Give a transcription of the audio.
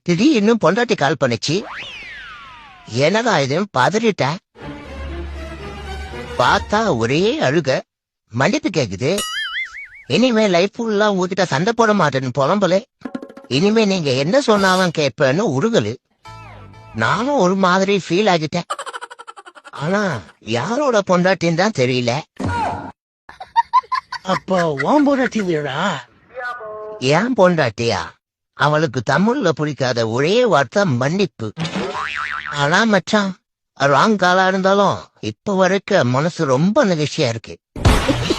திடீர்னு பொண்டாட்டி கால் பண்ணுச்சு. என்னடா இது பதறிட்டேன். பார்த்தா ஒரே அழுக, மன்னிப்பு கேக்குது. இனிமே லைஃப் ஃபுல்லா உங்ககிட்ட சண்டை போட மாட்டேன்னு புலம்பலே. இனிமே நீங்க என்ன சொன்னாலும் கேட்பேன்னு உருகலு. நானும் ஒரு மாதிரி ஃபீல் ஆகிட்டேன். ஆனா யாரோட பொண்டாட்டின்னு தான் தெரியல. அப்போ உன் பொண்டாட்டி இல்லையடா? ஏன் பொண்டாட்டியா? அவளுக்கு தமிழ்ல பிடிக்காத ஒரே வார்த்தை மன்னிப்பு. ஆனா மச்சான், ராங் காலா இருந்தாலும் இப்ப வரைக்கும் மனசு ரொம்ப நெகிழ்ச்சியா இருக்கு.